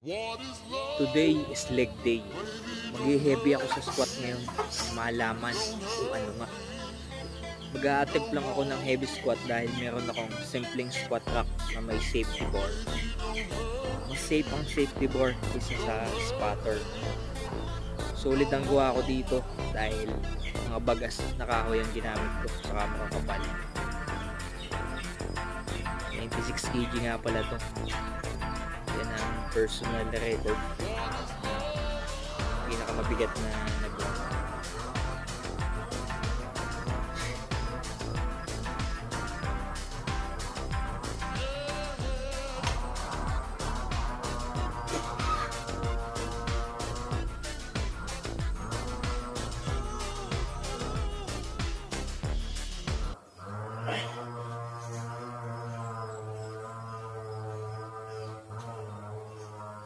Today is leg day. Mag-heavy ako sa squat ngayon. Malaman kung ano nga. Mag-a-attempt lang ako ng heavy squat dahil meron akong simpleng squat rack na may safety bar. Mas safe ang safety bar kaysa sa spotter. Solid ang gawa ko dito dahil mga bagas na kahoy ang ginamit ko saka mga kapal. 96 kg nga pala to. Yan ang personal record. Pinakamabigat na